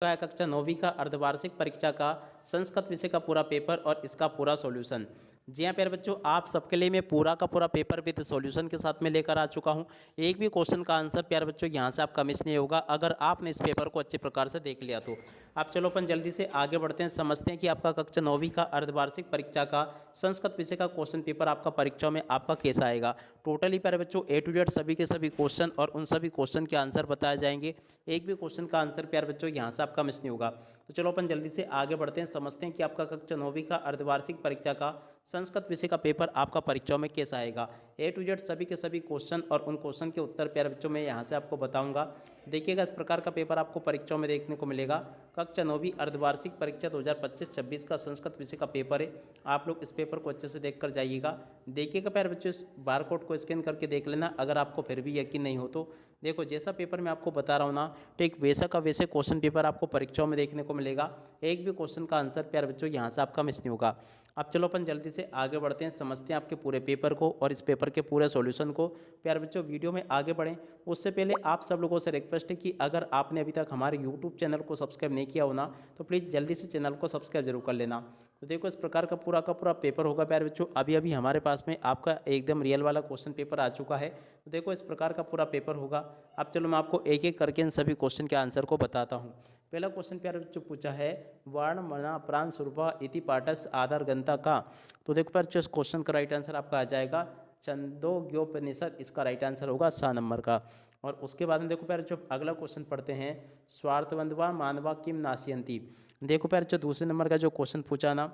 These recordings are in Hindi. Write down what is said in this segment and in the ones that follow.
है कक्षा 9वीं का अर्धवार्षिक परीक्षा का संस्कृत विषय का पूरा पेपर और इसका पूरा सॉल्यूशन। जी हाँ प्यारे बच्चों, आप सबके लिए मैं पूरा का पूरा पेपर विद सॉल्यूशन के साथ में लेकर आ चुका हूँ। एक भी क्वेश्चन का आंसर प्यारे बच्चों यहाँ से आपका मिस नहीं होगा अगर आपने इस पेपर को अच्छे प्रकार से देख लिया तो। आप चलो अपन जल्दी से आगे बढ़ते हैं, समझते हैं कि आपका कक्षा 9वीं का अर्धवार्षिक परीक्षा का संस्कृत विषय का क्वेश्चन पेपर आपका परीक्षा में आपका कैसा आएगा। टोटली प्यारे बच्चों ए टू जेड सभी के सभी क्वेश्चन और उन सभी क्वेश्चन के आंसर बताए जाएंगे। एक भी क्वेश्चन का आंसर प्यारे बच्चों यहाँ से आपका मिस नहीं होगा। तो चलो अपन जल्दी से आगे बढ़ते हैं, समझते हैं कि आपका कक्षा 9वीं का अर्धवार्षिक परीक्षा का संस्कृत विषय का पेपर आपका परीक्षा में कैसा आएगा। ए टू जेड सभी के सभी क्वेश्चन और उन क्वेश्चन के उत्तर प्यारे बच्चों में यहाँ से आपको बताऊंगा। देखिएगा इस प्रकार का पेपर आपको परीक्षाओं में देखने को मिलेगा। कक्षा 9वीं अर्धवार्षिक परीक्षा 2025-26 का संस्कृत विषय का पेपर है। आप लोग इस पेपर को अच्छे से देख कर जाइएगा। देखिएगा प्यारे बच्चों, इस बारकोड को स्कैन करके देख लेना अगर आपको फिर भी यकीन नहीं हो तो। देखो जैसा पेपर मैं आपको बता रहा हूँ ना, ठीक वैसा का वैसे क्वेश्चन पेपर आपको परीक्षाओं में देखने को मिलेगा। एक भी क्वेश्चन का आंसर प्यारे बच्चों यहाँ से आपका मिस नहीं होगा। अब चलो अपन जल्दी से आगे बढ़ते हैं, समझते हैं आपके पूरे पेपर को और इस पेपर के पूरे सॉल्यूशन को। प्यारे बच्चों वीडियो में आगे बढ़ें उससे पहले आप सब लोगों से रिक्वेस्ट है कि अगर आपने अभी तक हमारे यूट्यूब चैनल को सब्सक्राइब नहीं किया हो ना तो प्लीज़ जल्दी से चैनल को सब्सक्राइब जरूर कर लेना। तो देखो इस प्रकार का पूरा पेपर होगा प्यारे बच्चों। अभी अभी हमारे पास में आपका एकदम रियल वाला क्वेश्चन पेपर आ चुका है। तो देखो इस प्रकार का पूरा पेपर होगा। अब चलो मैं आपको एक एक करके इन सभी क्वेश्चन के आंसर को बताता हूँ। पहला क्वेश्चन प्यारे बच्चों पूछा है वर्ण मणा प्राण स्वरूप इति पाठस आधार गंता का। तो देखो प्यारे बच्चों इस क्वेश्चन का राइट आंसर आपका आ जाएगा छंदोग्योपनिषद, इसका राइट आंसर होगा 7 नंबर का। और उसके बाद में देखो प्यारे बच्चों अगला क्वेश्चन पढ़ते हैं स्वार्थवंदवा मानवा किम नाशयंती। देखो प्यारे बच्चों दूसरे नंबर का जो क्वेश्चन पूछा ना,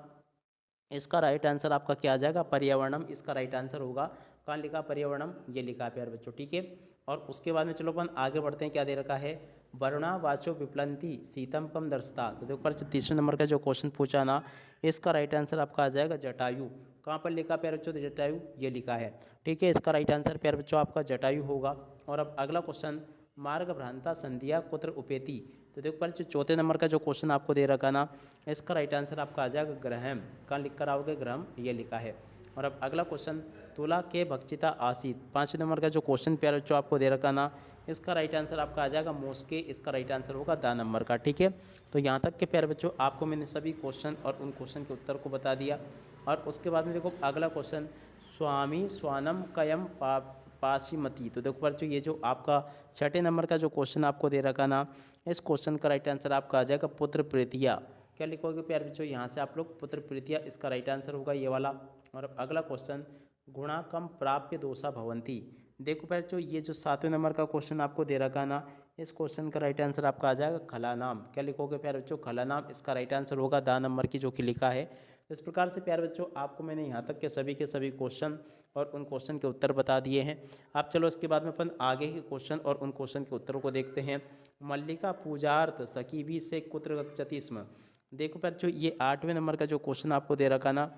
इसका राइट आंसर आपका क्या आ जाएगा पर्यावरणम, इसका राइट आंसर होगा। कहाँ लिखा पर्यावरणम, ये लिखा है प्यारे बच्चों, ठीक है। और उसके बाद में चलो अपन आगे बढ़ते हैं, क्या दे रखा है वरुणा वाचो विप्लंती सीतम कम दर्शता। तो देखो पर तीसरे नंबर का जो क्वेश्चन पूछा ना, इसका राइट आंसर आपका आ जाएगा जटायु। कहाँ पर लिखा प्यारे बच्चों, जटायु ये लिखा है, ठीक है। इसका राइट आंसर प्यारे बच्चों आपका जटायु होगा। और अब अगला क्वेश्चन मार्ग भ्रांता संध्या कुत्र उपेति। तो देखो पर चौथे नंबर का जो क्वेश्चन आपको दे रखा ना, इसका राइट आंसर आपका आ जाएगा ग्रहम। कहाँ लिख कर आओगे ग्रहम, ये लिखा है। और अब अगला क्वेश्चन तुला के भक्षिता आसित। पाँचवें नंबर का जो क्वेश्चन प्यारे बच्चों आपको दे रखा ना, इसका राइट आंसर आपका आ जाएगा मोस्के, इसका राइट आंसर होगा द नंबर का, ठीक है। तो यहाँ तक के प्यारे बच्चों आपको मैंने सभी क्वेश्चन और उन क्वेश्चन के उत्तर को बता दिया। और उसके बाद में देखो अगला क्वेश्चन स्वामी स्वानम कयम पाशीमती। तो देखो बच्चों ये जो आपका छठे नंबर का जो क्वेश्चन आपको दे रखा ना, इस क्वेश्चन का राइट आंसर आपका आ जाएगा पुत्र प्रीतिया। क्या लिखोगे प्यारे बच्चों यहाँ से आप लोग पुत्र प्रीतिया, इसका राइट आंसर होगा ये वाला। और अब अगला क्वेश्चन गुणाकम प्राप्य दोषा भवंती। देखो प्यारे बच्चों ये जो सातवें नंबर का क्वेश्चन आपको दे रखा ना, इस क्वेश्चन का राइट आंसर आपका आ जाएगा खलानाम। क्या लिखोगे प्यारे बच्चों खलानाम, इसका राइट आंसर होगा द नंबर की जो कि लिखा है। इस प्रकार से प्यारे बच्चों आपको मैंने यहाँ तक के सभी क्वेश्चन और उन क्वेश्चन के उत्तर बता दिए हैं। आप चलो इसके बाद में अपन आगे के क्वेश्चन और उन क्वेश्चन के उत्तरों को देखते हैं। मल्लिका पूजार्थ सखी भी से कुत्र गच्छति स्म। देखो प्यारे बच्चों ये 8वें नंबर का जो क्वेश्चन आपको दे रखा ना,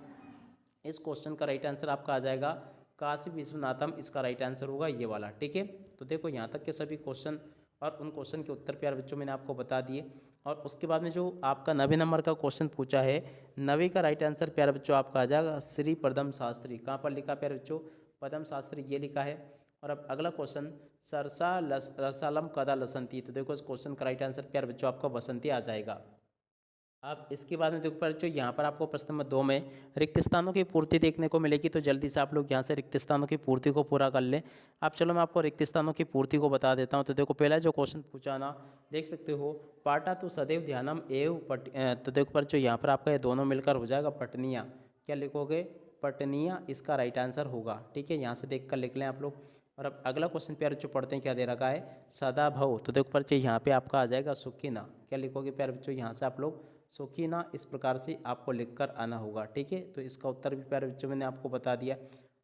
इस क्वेश्चन का राइट आंसर आपका आ जाएगा काशी विश्वनाथम, इसका राइट आंसर होगा ये वाला, ठीक है। तो देखो यहाँ तक के सभी क्वेश्चन और उन क्वेश्चन के उत्तर प्यारे बच्चों मैंने आपको बता दिए। और उसके बाद में जो आपका 9वें नंबर का क्वेश्चन पूछा है, 9वें का राइट आंसर प्यारे बच्चों आपका आ जाएगा श्री पदम शास्त्री। कहाँ पर लिखा प्यारे बच्चों, पदम शास्त्री ये लिखा है। और अब अगला क्वेश्चन सरसा रसालम कदा लसंती। तो देखो इस क्वेश्चन का राइट आंसर प्यारे बच्चों आपका बसंती आ जाएगा। अब इसके बाद में देखो पर जो यहाँ पर आपको प्रश्न नंबर 2 में रिक्त स्थानों की पूर्ति देखने को मिलेगी। तो जल्दी से आप लोग यहाँ से रिक्त स्थानों की पूर्ति को पूरा कर लें। अब चलो मैं आपको रिक्त स्थानों की पूर्ति को बता देता हूँ। तो देखो पहला जो क्वेश्चन पूछा ना, देख सकते हो पाटा तो सदैव ध्यानम एव पट। तो देखो पर जो यहाँ पर आपका ये दोनों मिलकर हो जाएगा पटनिया। क्या लिखोगे पटनिया, इसका राइट आंसर होगा, ठीक है। यहाँ से देख कर लिख लें आप लोग। और अब अगला क्वेश्चन प्यारे बच्चों पढ़ते हैं, क्या दे रखा है सदा भव। तो देखो पर यहाँ पे आपका आ जाएगा सुखीना। क्या लिखोगे प्यारे बच्चों यहाँ से आप लोग सुखीना, इस प्रकार से आपको लिखकर आना होगा, ठीक है। तो इसका उत्तर भी प्यारे बच्चों मैंने आपको बता दिया।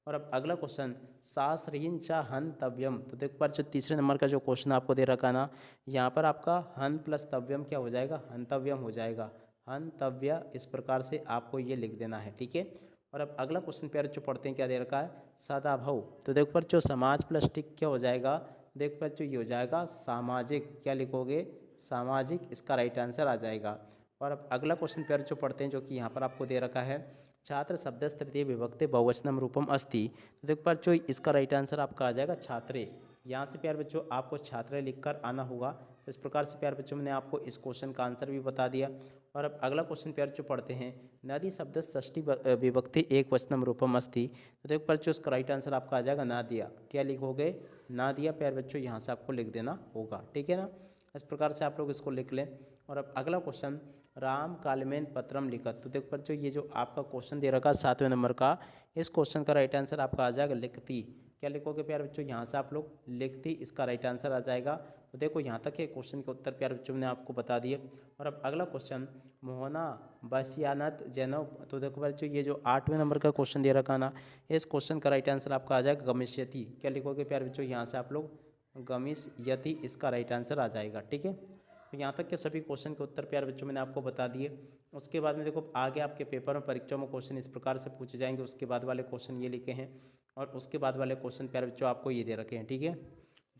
और अब अगला क्वेश्चन सासरीन चा हन तव्यम। तो देखो पर जो तीसरे नंबर का जो क्वेश्चन आपको दे रखा ना, यहाँ पर आपका हन प्लस तव्यम क्या हो जाएगा हंतव्यम हो जाएगा, हंतव्य, इस प्रकार से आपको ये लिख देना है, ठीक है। और अब अगला क्वेश्चन प्यारे जो पढ़ते हैं, क्या दे रखा है सदाभव। तो देखो पर जो समाज प्लस टिक क्या हो जाएगा, देखो पर जो ये हो जाएगा सामाजिक। क्या लिखोगे सामाजिक, इसका राइट आंसर आ जाएगा। और अब अगला क्वेश्चन प्यारे जो पढ़ते हैं, जो कि यहाँ पर आपको दे रखा है छात्र शब्द तृतीय विभक्ति बहुवचनम रूपम अस्ति। तो देखो पर जो इसका राइट आंसर आपका आ जाएगा छात्रे। यहाँ से प्यारे बच्चों आपको छात्रे लिखकर आना होगा। तो इस प्रकार से प्यारे बच्चों मैंने आपको इस क्वेश्चन का आंसर भी बता दिया। और अब अगला क्वेश्चन प्यारे बच्चों पढ़ते हैं। नदी शब्द षष्ठी विभक्ति एक वचनम रूपम अस्ति। तो देखो बच्चों इसका राइट आंसर आपका आ जाएगा ना दिया। क्या लिखोगे? ना दिया प्यारे बच्चों, यहाँ से आपको लिख देना होगा, ठीक है ना। इस प्रकार से आप लोग इसको लिख लें। और अब अगला क्वेश्चन, राम कालमेन पत्रम लिखत। तो देखो बच्चों ये जो आपका क्वेश्चन दे रखा 7वें नंबर का, इस क्वेश्चन का राइट आंसर आपका आ जाएगा लिखती। क्या लिखोगे प्यारे बच्चों? यहाँ से आप लोग लिखती, इसका राइट आंसर आ जाएगा। तो देखो यहाँ तक के क्वेश्चन के उत्तर प्यारे बच्चों ने आपको बता दिए। और अब अगला क्वेश्चन, मोहना बसियानत जैनव। तो देखो बच्चों ये जो 8वें नंबर का क्वेश्चन दे रखा ना, इस क्वेश्चन का राइट आंसर आपका आ जाएगा गमिष्यति। क्या लिखोगे प्यारे बच्चों? यहाँ से आप लोग गमिष्यति, इसका राइट आंसर आ जाएगा, ठीक है। तो यहाँ तक के सभी क्वेश्चन के उत्तर प्यारे बच्चों मैंने आपको बता दिए। उसके बाद में देखो आगे आपके पेपर में परीक्षा में क्वेश्चन इस प्रकार से पूछे जाएंगे। उसके बाद वाले क्वेश्चन ये लिखे हैं और उसके बाद वाले क्वेश्चन प्यारे बच्चों आपको ये दे रखे हैं, ठीक है।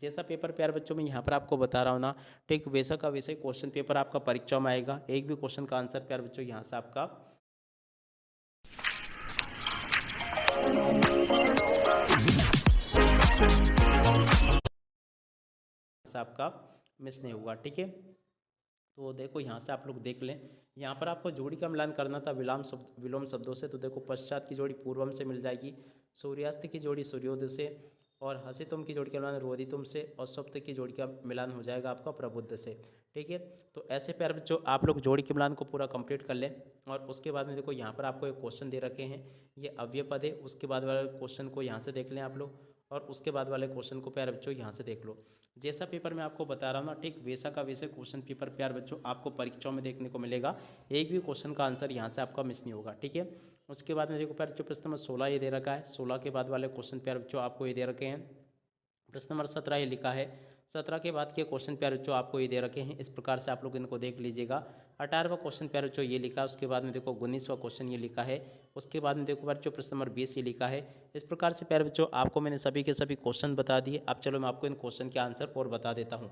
जैसा पेपर प्यारे बच्चों में यहाँ पर आपको बता रहा हूँ ना, ठीक वैसा का वैसे क्वेश्चन पेपर आपका परीक्षा में आएगा। एक भी क्वेश्चन का आंसर प्यारे बच्चों यहाँ से आपका मिस नहीं होगा, ठीक है। तो देखो यहाँ से आप लोग देख लें, यहाँ पर आपको जोड़ी का मिलान करना था विलोम शब्दों से। तो देखो पश्चात की जोड़ी पूर्वम से मिल जाएगी, सूर्यास्त की जोड़ी सूर्योदय से, और हसितुम की जोड़ी का मिलान रोदितुम से, और सप्त की जोड़ी का मिलान हो जाएगा आपका प्रबुद्ध से, ठीक है। तो ऐसे प्यारे बच्चों आप लोग जोड़ी के मिलान को पूरा कंप्लीट कर लें। और उसके बाद में देखो यहाँ पर आपको एक क्वेश्चन दे रखे हैं, ये अव्यय पद है। उसके बाद वाले क्वेश्चन को यहाँ से देख लें आप लोग, और उसके बाद वाले क्वेश्चन को प्यारे बच्चों यहाँ से देख लो। जैसा पेपर मैं आपको बता रहा हूँ ना, ठीक वैसा का वैसे क्वेश्चन पेपर प्यारे बच्चों आपको परीक्षाओं में देखने को मिलेगा। एक भी क्वेश्चन का आंसर यहाँ से आपका मिस नहीं होगा, ठीक है। उसके बाद में देखो प्यारे बच्चों प्रश्न नंबर 16 ये दे रखा है। 16 के बाद वाले क्वेश्चन प्यारे बच्चों आपको ये दे रखे हैं। प्रश्न नंबर 17 ये लिखा है। 17 के बाद के क्वेश्चन प्यारे बच्चों आपको ये दे रखे हैं। इस प्रकार से आप लोग इनको देख लीजिएगा। 18वां क्वेश्चन प्यारे बच्चों ये लिखा है। उसके बाद में देखो 19वां क्वेश्चन ये लिखा है। उसके बाद में देखो प्यारे बच्चों प्रश्न नंबर 20 ये लिखा है। इस प्रकार से प्यारे बच्चों आपको मैंने सभी के सभी क्वेश्चन बता दिए। अब चलो मैं आपको इन क्वेश्चन के आंसर और बता देता हूँ।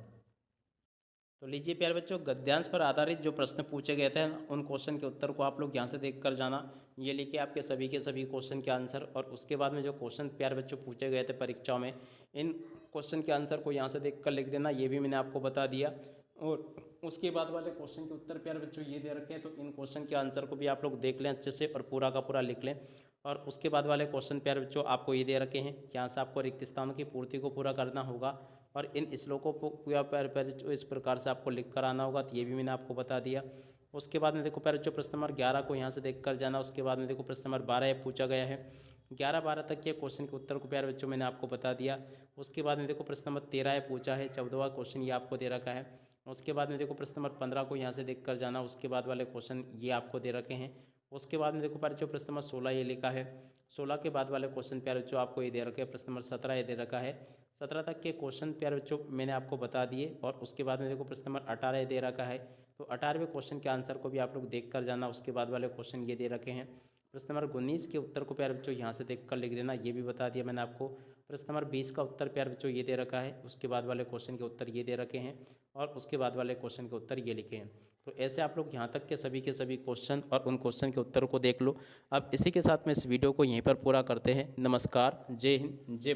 तो लीजिए प्यारे बच्चों, गद्यांश पर आधारित जो प्रश्न पूछे गए थे उन क्वेश्चन के उत्तर को आप लोग यहाँ से देख कर जाना। ये लिखिए आपके सभी के सभी क्वेश्चन के आंसर। और उसके बाद में जो क्वेश्चन प्यारे बच्चों पूछे गए थे परीक्षाओं में, इन क्वेश्चन के आंसर को यहाँ से देख कर लिख देना। ये भी मैंने आपको बता दिया। और उसके बाद वाले क्वेश्चन के उत्तर प्यारे बच्चों ये दे रखे हैं। तो इन क्वेश्चन के आंसर को भी आप लोग देख लें अच्छे से और पूरा का पूरा लिख लें। और उसके बाद वाले क्वेश्चन प्यारे बच्चों आपको ये दे रखे हैं। यहाँ से आपको रिक्त स्थानों की पूर्ति को पूरा करना होगा और इन श्लोकों को पूरा इस प्रकार से आपको लिख कर आना होगा। तो ये भी मैंने आपको बता दिया। उसके बाद में देखो प्यारे बच्चों प्रश्न नंबर 11 को यहाँ से देख कर जाना। उसके बाद में देखो प्रश्न नंबर 12 पूछा गया है। 11-12 तक के क्वेश्चन के उत्तर को प्यारे बच्चों मैंने आपको बता दिया। उसके बाद में देखो प्रश्न नंबर 13 पूछा है। 14वां क्वेश्चन ये आपको दे रखा है। उसके बाद में देखो प्रश्न नंबर 15 को यहाँ से देख कर जाना। उसके बाद वाले क्वेश्चन ये आपको दे रखे हैं। उसके बाद में देखो प्यारे बच्चों प्रश्न नंबर 16 ये लिखा है। 16 के बाद वाले क्वेश्चन प्यारे बच्चों आपको ये दे रखे हैं। प्रश्न नंबर 17 ये दे रखा है। 17 तक के क्वेश्चन प्यारे बच्चों मैंने आपको बता दिए। और उसके बाद में देखो प्रश्न नंबर 18 दे रखा है। तो 18वें क्वेश्चन के आंसर को भी आप लोग देख कर जाना। उसके बाद वाले क्वेश्चन ये दे रखे हैं। प्रश्न नंबर 19 के उत्तर को प्यारे बच्चों यहाँ से देख कर लिख देना। ये भी बता दिया मैंने आपको। प्रश्न नंबर 20 का उत्तर प्यारे बच्चों ये दे रखा है। उसके बाद वाले क्वेश्चन के उत्तर ये दे रखे हैं। और उसके बाद वाले क्वेश्चन के उत्तर ये लिखे हैं। तो ऐसे आप लोग यहाँ तक के सभी क्वेश्चन और उन क्वेश्चन के उत्तर को देख लो। अब इसी के साथ में इस वीडियो को यहीं पर पूरा करते हैं। नमस्कार, जय हिंद, जय